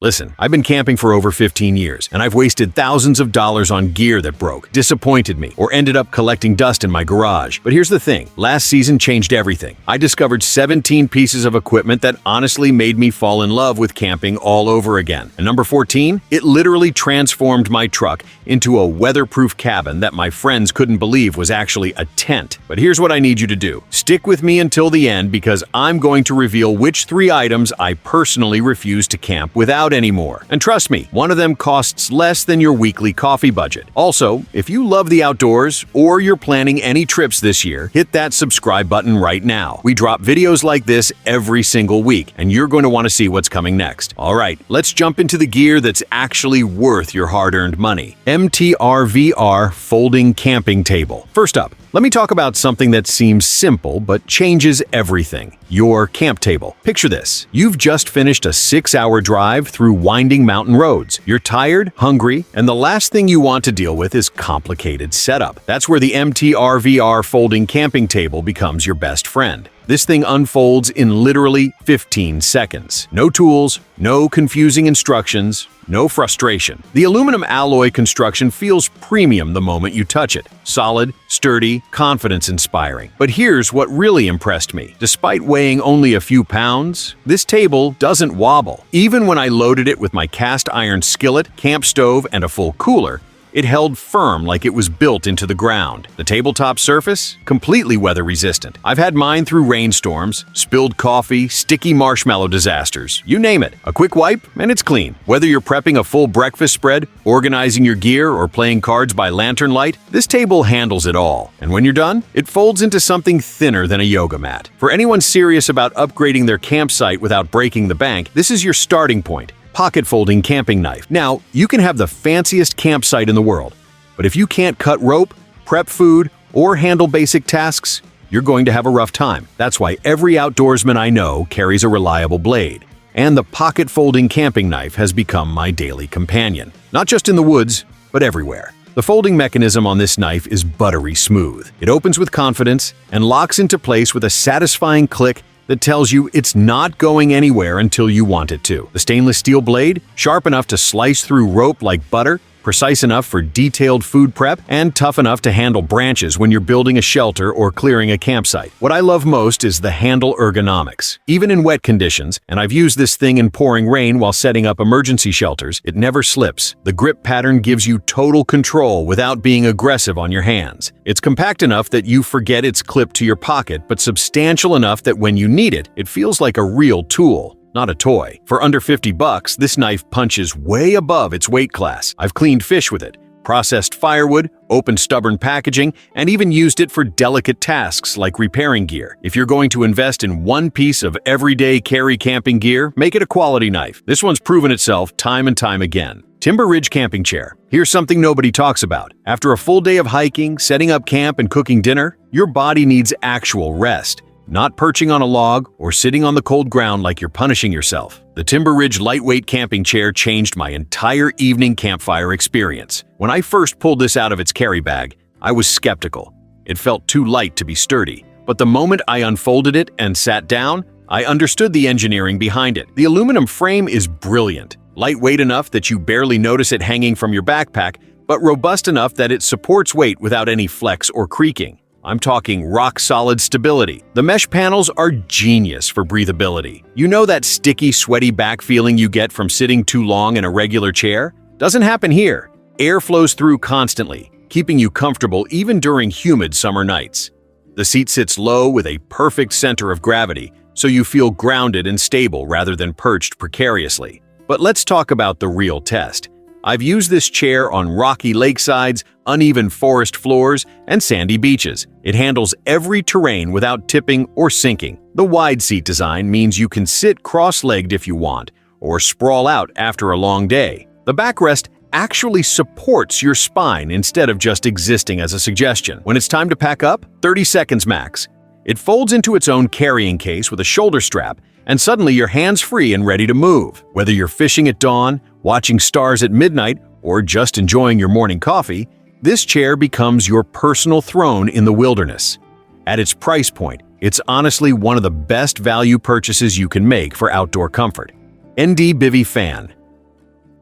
Listen, I've been camping for over 15 years, and I've wasted thousands of dollars on gear that broke, disappointed me, or ended up collecting dust in my garage. But here's the thing, last season changed everything. I discovered 17 pieces of equipment that honestly made me fall in love with camping all over again. And number 14, it literally transformed my truck into a weatherproof cabin that my friends couldn't believe was actually a tent. But here's what I need you to do. Stick with me until the end because I'm going to reveal which 3 items I personally refuse to camp without anymore. And trust me, one of them costs less than your weekly coffee budget. Also, if you love the outdoors or you're planning any trips this year, hit that subscribe button right now. We drop videos like this every single week, and you're going to want to see what's coming next. All right, let's jump into the gear that's actually worth your hard-earned money. MTRVR Folding Camping Table. First up, let me talk about something that seems simple but changes everything. Your camp table. Picture this. You've just finished a 6-hour drive through winding mountain roads. You're tired, hungry, and the last thing you want to deal with is complicated setup. That's where the MTRVR Folding Camping Table becomes your best friend. This thing unfolds in literally 15 seconds. No tools, no confusing instructions, no frustration. The aluminum alloy construction feels premium the moment you touch it. Solid, sturdy, confidence-inspiring. But here's what really impressed me. Despite weighing only a few pounds, this table doesn't wobble. Even when I loaded it with my cast iron skillet, camp stove, and a full cooler, it held firm like it was built into the ground. The tabletop surface? Completely weather-resistant. I've had mine through rainstorms, spilled coffee, sticky marshmallow disasters, you name it. A quick wipe, and it's clean. Whether you're prepping a full breakfast spread, organizing your gear, or playing cards by lantern light, this table handles it all. And when you're done, it folds into something thinner than a yoga mat. For anyone serious about upgrading their campsite without breaking the bank, this is your starting point. Pocket folding camping knife. Now, you can have the fanciest campsite in the world, but if you can't cut rope, prep food, or handle basic tasks, you're going to have a rough time. That's why every outdoorsman I know carries a reliable blade. And the pocket folding camping knife has become my daily companion. Not just in the woods, but everywhere. The folding mechanism on this knife is buttery smooth. It opens with confidence and locks into place with a satisfying click that tells you it's not going anywhere until you want it to. The stainless steel blade, sharp enough to slice through rope like butter, precise enough for detailed food prep, and tough enough to handle branches when you're building a shelter or clearing a campsite. What I love most is the handle ergonomics. Even in wet conditions, and I've used this thing in pouring rain while setting up emergency shelters, it never slips. The grip pattern gives you total control without being aggressive on your hands. It's compact enough that you forget it's clipped to your pocket, but substantial enough that when you need it, it feels like a real tool. Not a toy. For under $50, this knife punches way above its weight class. I've cleaned fish with it, processed firewood, opened stubborn packaging, and even used it for delicate tasks like repairing gear. If you're going to invest in one piece of everyday carry camping gear, make it a quality knife. This one's proven itself time and time again. Timber Ridge Camping Chair. Here's something nobody talks about. After a full day of hiking, setting up camp, and cooking dinner, your body needs actual rest. Not perching on a log or sitting on the cold ground like you're punishing yourself. The Timber Ridge lightweight camping chair changed my entire evening campfire experience. When I first pulled this out of its carry bag, I was skeptical. It felt too light to be sturdy. But the moment I unfolded it and sat down, I understood the engineering behind it. The aluminum frame is brilliant. Lightweight enough that you barely notice it hanging from your backpack, but robust enough that it supports weight without any flex or creaking. I'm talking rock-solid stability. The mesh panels are genius for breathability. You know that sticky, sweaty back feeling you get from sitting too long in a regular chair? Doesn't happen here. Air flows through constantly, keeping you comfortable even during humid summer nights. The seat sits low with a perfect center of gravity, so you feel grounded and stable rather than perched precariously. But let's talk about the real test. I've used this chair on rocky lakesides, uneven forest floors, and sandy beaches. It handles every terrain without tipping or sinking. The wide seat design means you can sit cross-legged if you want, or sprawl out after a long day. The backrest actually supports your spine instead of just existing as a suggestion. When it's time to pack up, 30 seconds max. It folds into its own carrying case with a shoulder strap, and suddenly you're hands-free and ready to move. Whether you're fishing at dawn, watching stars at midnight, or just enjoying your morning coffee, this chair becomes your personal throne in the wilderness. At its price point, it's honestly one of the best value purchases you can make for outdoor comfort. ND Bivy Fan.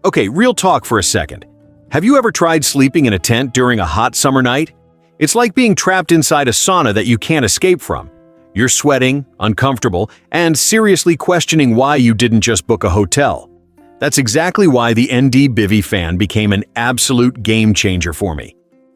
Okay, real talk for a second. Have you ever tried sleeping in a tent during a hot summer night? It's like being trapped inside a sauna that you can't escape from. You're sweating, uncomfortable, and seriously questioning why you didn't just book a hotel. That's exactly why the ND Bivy fan became an absolute game changer for me.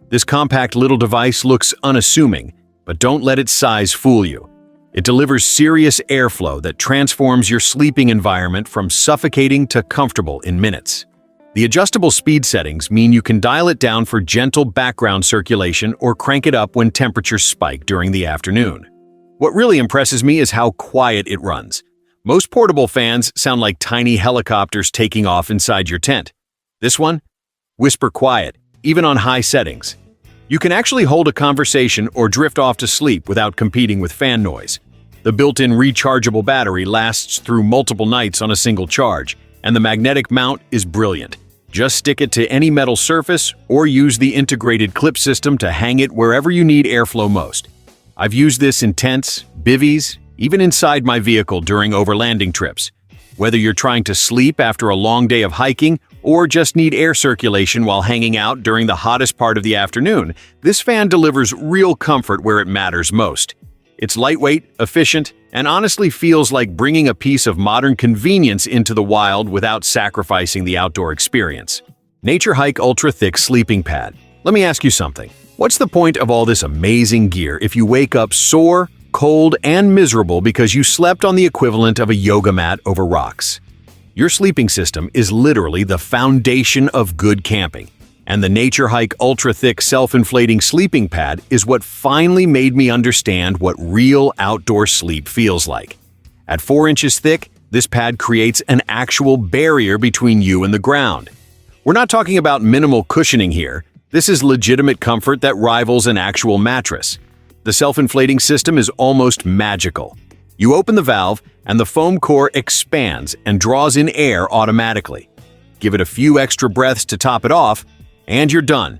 This compact little device looks unassuming, but don't let its size fool you. It delivers serious airflow that transforms your sleeping environment from suffocating to comfortable in minutes. The adjustable speed settings mean you can dial it down for gentle background circulation or crank it up when temperatures spike during the afternoon. What really impresses me is how quiet it runs. Most portable fans sound like tiny helicopters taking off inside your tent. This one? Whisper quiet, even on high settings. You can actually hold a conversation or drift off to sleep without competing with fan noise. The built-in rechargeable battery lasts through multiple nights on a single charge, and the magnetic mount is brilliant. Just stick it to any metal surface or use the integrated clip system to hang it wherever you need airflow most. I've used this in tents, bivvies, even inside my vehicle during overlanding trips. Whether you're trying to sleep after a long day of hiking or just need air circulation while hanging out during the hottest part of the afternoon, this fan delivers real comfort where it matters most. It's lightweight, efficient, and honestly feels like bringing a piece of modern convenience into the wild without sacrificing the outdoor experience. Nature Hike Ultra Thick Sleeping Pad. Let me ask you something. What's the point of all this amazing gear if you wake up sore, cold, and miserable because you slept on the equivalent of a yoga mat over rocks? Your sleeping system is literally the foundation of good camping, and the Nature Hike Ultra Thick Self-Inflating Sleeping Pad is what finally made me understand what real outdoor sleep feels like. At 4 inches thick, this pad creates an actual barrier between you and the ground. We're not talking about minimal cushioning here. This is legitimate comfort that rivals an actual mattress. The self-inflating system is almost magical. You open the valve, and the foam core expands and draws in air automatically. Give it a few extra breaths to top it off, and you're done.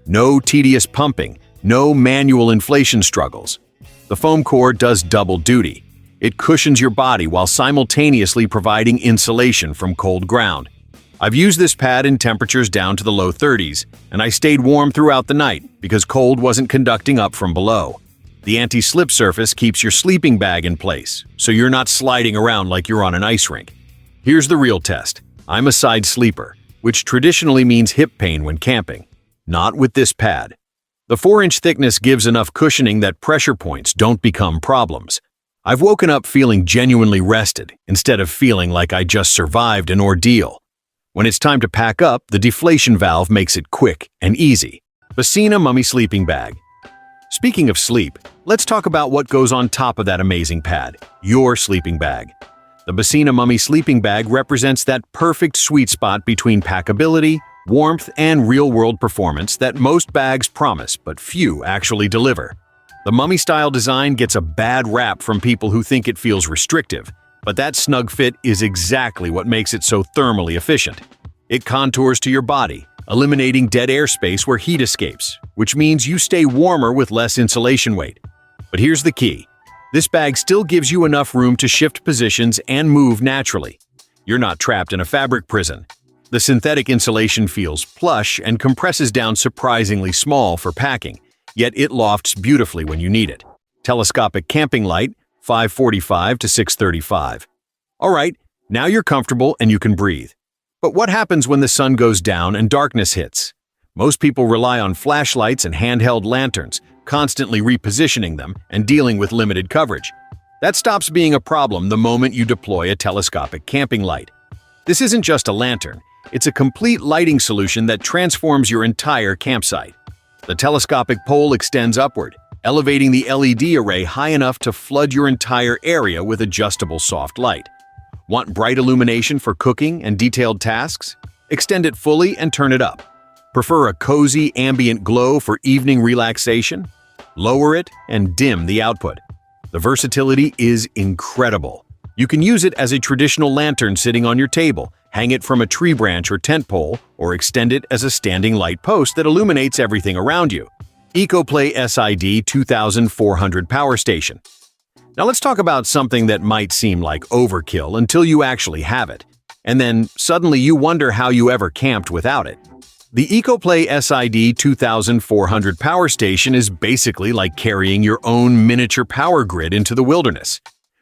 No tedious pumping, no manual inflation struggles. The foam core does double duty. It cushions your body while simultaneously providing insulation from cold ground. I've used this pad in temperatures down to the low 30s, and I stayed warm throughout the night because cold wasn't conducting up from below. The anti-slip surface keeps your sleeping bag in place, so you're not sliding around like you're on an ice rink. Here's the real test. I'm a side sleeper, which traditionally means hip pain when camping. Not with this pad. The 4-inch thickness gives enough cushioning that pressure points don't become problems. I've woken up feeling genuinely rested instead of feeling like I just survived an ordeal. When it's time to pack up, the deflation valve makes it quick and easy. Basina Mummy Sleeping Bag. Speaking of sleep, let's talk about what goes on top of that amazing pad, your sleeping bag. The Basina Mummy Sleeping Bag represents that perfect sweet spot between packability, warmth, and real-world performance that most bags promise but few actually deliver. The mummy-style design gets a bad rap from people who think it feels restrictive, but that snug fit is exactly what makes it so thermally efficient. It contours to your body, eliminating dead air space where heat escapes, which means you stay warmer with less insulation weight. But here's the key. This bag still gives you enough room to shift positions and move naturally. You're not trapped in a fabric prison. The synthetic insulation feels plush and compresses down surprisingly small for packing, yet it lofts beautifully when you need it. Telescopic camping light, 545 to 635. All right, now you're comfortable and you can breathe. But what happens when the sun goes down and darkness hits? Most people rely on flashlights and handheld lanterns, constantly repositioning them and dealing with limited coverage. That stops being a problem the moment you deploy a telescopic camping light. This isn't just a lantern, it's a complete lighting solution that transforms your entire campsite. The telescopic pole extends upward, elevating the LED array high enough to flood your entire area with adjustable soft light. Want bright illumination for cooking and detailed tasks? Extend it fully and turn it up. Prefer a cozy ambient glow for evening relaxation? Lower it and dim the output. The versatility is incredible. You can use it as a traditional lantern sitting on your table, hang it from a tree branch or tent pole, or extend it as a standing light post that illuminates everything around you. EcoPlay SID 2400 Power Station. Now let's talk about something that might seem like overkill until you actually have it. And then suddenly you wonder how you ever camped without it. The EcoPlay SID 2400 power station is basically like carrying your own miniature power grid into the wilderness.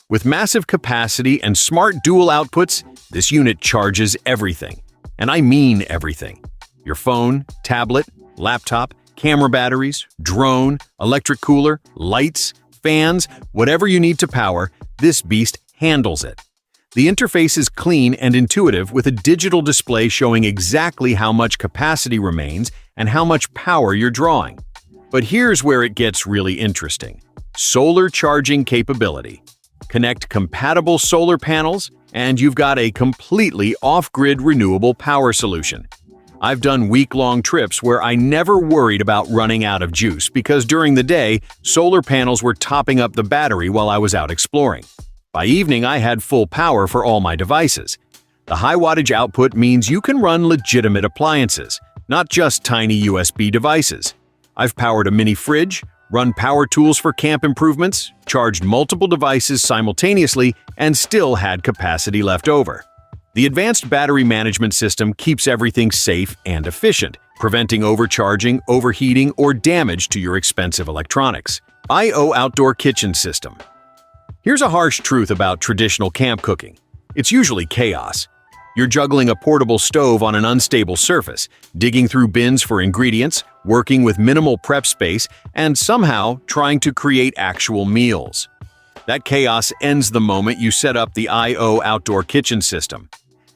With massive capacity and smart dual outputs, this unit charges everything. And I mean everything. Your phone, tablet, laptop, camera batteries, drone, electric cooler, lights, fans, whatever you need to power, this beast handles it. The interface is clean and intuitive with a digital display showing exactly how much capacity remains and how much power you're drawing. But here's where it gets really interesting. Solar charging capability. Connect compatible solar panels, and you've got a completely off-grid renewable power solution. I've done week-long trips where I never worried about running out of juice because during the day, solar panels were topping up the battery while I was out exploring. By evening, I had full power for all my devices. The high-wattage output means you can run legitimate appliances, not just tiny USB devices. I've powered a mini fridge, run power tools for camp improvements, charged multiple devices simultaneously, and still had capacity left over. The advanced battery management system keeps everything safe and efficient, preventing overcharging, overheating, or damage to your expensive electronics. I/O Outdoor Kitchen System. Here's a harsh truth about traditional camp cooking. It's usually chaos. You're juggling a portable stove on an unstable surface, digging through bins for ingredients, working with minimal prep space, and somehow trying to create actual meals. That chaos ends the moment you set up the I/O Outdoor Kitchen System.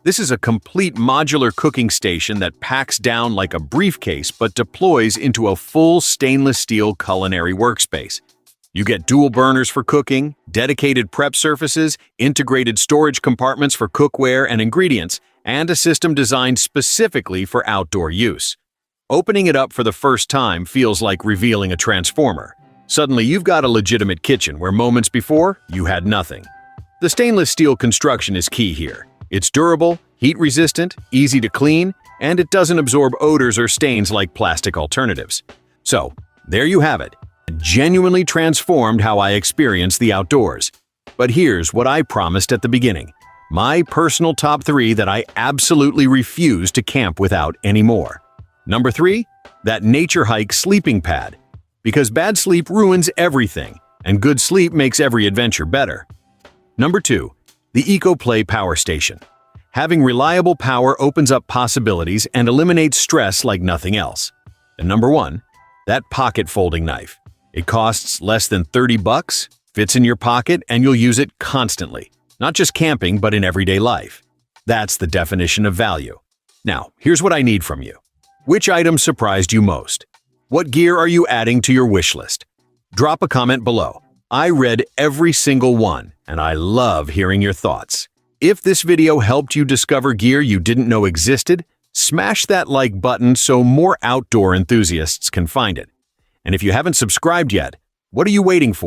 This is a complete modular cooking station that packs down like a briefcase but deploys into a full stainless steel culinary workspace. You get dual burners for cooking, dedicated prep surfaces, integrated storage compartments for cookware and ingredients, and a system designed specifically for outdoor use. Opening it up for the first time feels like revealing a transformer. Suddenly you've got a legitimate kitchen where moments before, you had nothing. The stainless steel construction is key here. It's durable, heat-resistant, easy to clean, and it doesn't absorb odors or stains like plastic alternatives. So, there you have it. It genuinely transformed how I experience the outdoors. But here's what I promised at the beginning. My personal top 3 that I absolutely refuse to camp without anymore. Number 3, that nature hike sleeping pad. Because bad sleep ruins everything, and good sleep makes every adventure better. Number 2, the EcoPlay power station. Having reliable power opens up possibilities and eliminates stress like nothing else. And number 1, that pocket folding knife. It costs less than $30, fits in your pocket, and you'll use it constantly. Not just camping, but in everyday life. That's the definition of value. Now, here's what I need from you. Which item surprised you most? What gear are you adding to your wish list? Drop a comment below. I read every single one, and I love hearing your thoughts. If this video helped you discover gear you didn't know existed, smash that like button so more outdoor enthusiasts can find it. And if you haven't subscribed yet, what are you waiting for?